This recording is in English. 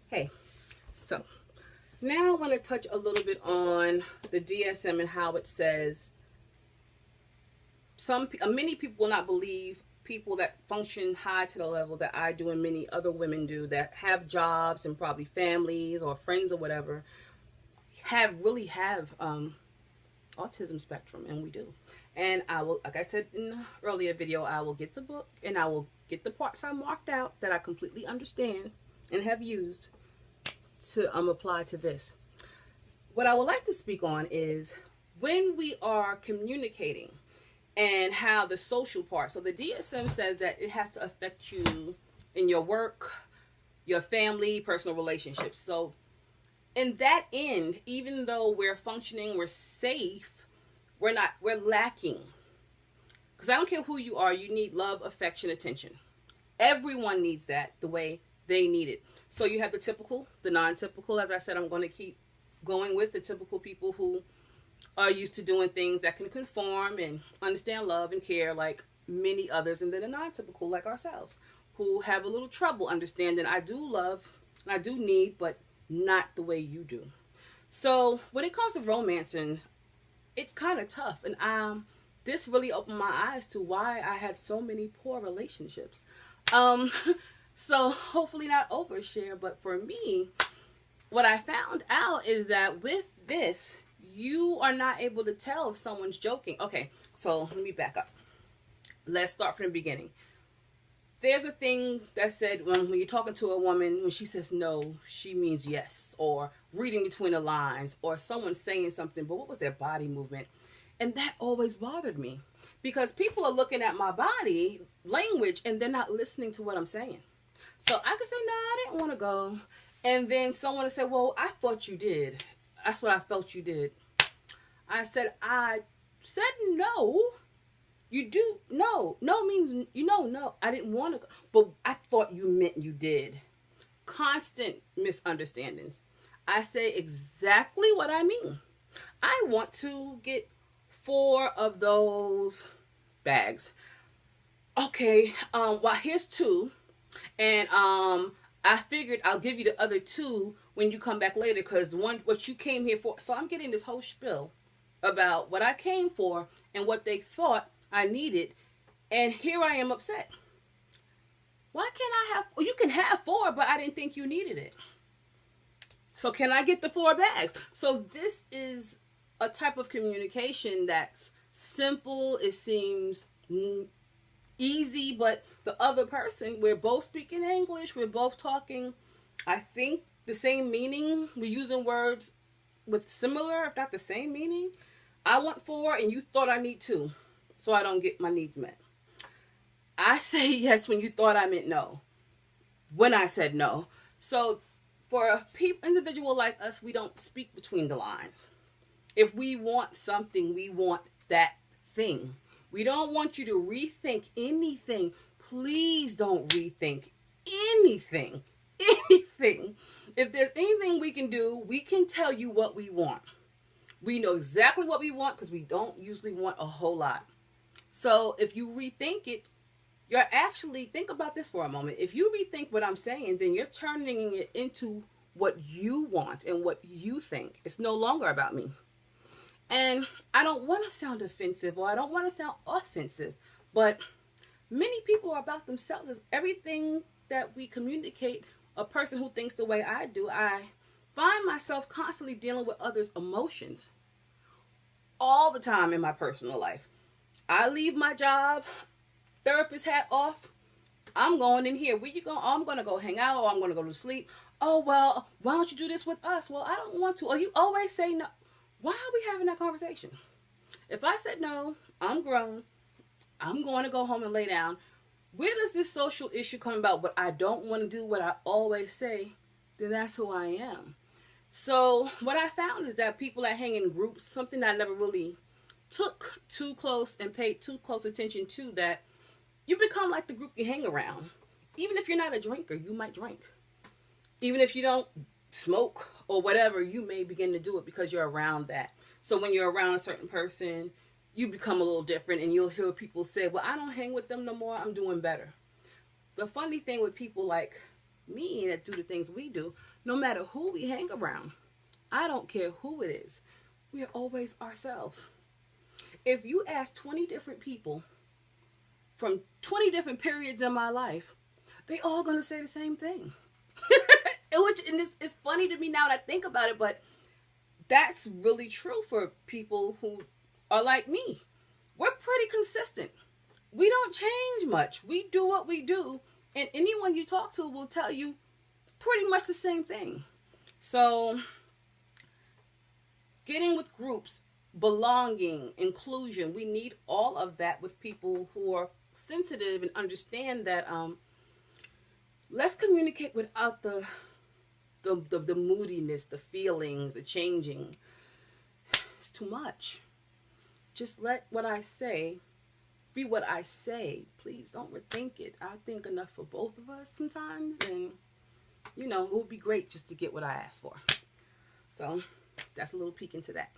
Hey, so now I want to touch a little bit on the DSM and how it says many people will not believe people that function high to the level that I do and many other women do that have jobs and probably families or friends or whatever have autism spectrum, and we do. And I will, like I said in the earlier video, I will get the book and I will get the parts I marked out that I completely understand and have used to apply to this. What I would like to speak on is when we are communicating and how the social part. So the DSM says that it has to affect you in your work, your family, personal relationships. So in that end, even though we're functioning, we're safe, we're lacking. Because I don't care who you are, you need love, affection, attention. Everyone needs that the way they need it. So you have the typical, the non-typical. As I said, I'm going to keep going with the typical people who are used to doing things that can conform and understand love and care like many others. And then the non-typical like ourselves who have a little trouble understanding I do love and I do need, but not the way you do. So when it comes to romancing, it's kind of tough. And this really opened my eyes to why I had so many poor relationships. So hopefully not overshare, but for me, what I found out is that with this, you are not able to tell if someone's joking. Okay, so let me back up. Let's start from the beginning. There's a thing that said when you're talking to a woman, when she says no, she means yes, or reading between the lines, or someone saying something, but what was their body movement? And that always bothered me because people are looking at my body language and they're not listening to what I'm saying. So I could say, no, I didn't want to go. And then someone would say, well, I thought you did. That's what I felt you did. I said no. You do. No. No means, no. I didn't want to go. But I thought you meant you did. Constant misunderstandings. I say exactly what I mean. I want to get 4 of those bags. Okay, well, here's 2. And I figured I'll give you the other 2 when you come back later because the one what you came here for. So I'm getting this whole spiel about what I came for and what they thought I needed. And here I am upset. Why can't I have, well, you can have 4, but I didn't think you needed it. So can I get the 4 bags? So this is a type of communication that's simple. It seems easy, but the other person, we're both speaking English, we're both talking, I think, the same meaning. We're using words with similar, if not the same meaning. I want 4 and you thought I need 2, so I don't get my needs met. I say yes when you thought I meant no, when I said no. So for a individual like us, we don't speak between the lines. If we want something, we want that thing. We don't want you to rethink anything. Please don't rethink anything. Anything. If there's anything we can do, we can tell you what we want. We know exactly what we want because we don't usually want a whole lot. So if you rethink it, you're actually, think about this for a moment. If you rethink what I'm saying, then you're turning it into what you want and what you think. It's no longer about me. And I don't want to sound offensive or I don't want to sound offensive, but many people are about themselves. It's everything that we communicate. A person who thinks the way I do, I find myself constantly dealing with others' emotions all the time in my personal life. I leave my job, therapist hat off, I'm going in here. Where you going? Oh, I'm going to go hang out or I'm going to go to sleep. Oh, well, why don't you do this with us? Well, I don't want to. Or you always say no. Why are we having that conversation? If I said no, I'm grown, I'm going to go home and lay down. Where does this social issue come about? What I don't want to do, what I always say, then that's who I am. So what I found is that people that hang in groups, something that I never really took too close and paid too close attention to, that you become like the group you hang around. Even if you're not a drinker, you might drink. Even if you don't smoke or whatever, you may begin to do it because you're around that. So when you're around a certain person, you become a little different and you'll hear people say, well, I don't hang with them no more. I'm doing better. The funny thing with people like me that do the things we do, no matter who we hang around, I don't care who it is, we're always ourselves. If you ask 20 different people from 20 different periods in my life, they all gonna say the same thing. And this is funny to me now that I think about it, but that's really true for people who are like me. We're pretty consistent. We don't change much. We do what we do, and anyone you talk to will tell you pretty much the same thing. So, getting with groups, belonging, inclusion, we need all of that with people who are sensitive and understand that let's communicate without the moodiness, the feelings, the changing. It's too much. Just let what I say be what I say. Please don't rethink it. I think enough for both of us sometimes, and it would be great just to get what I asked for. So that's a little peek into that.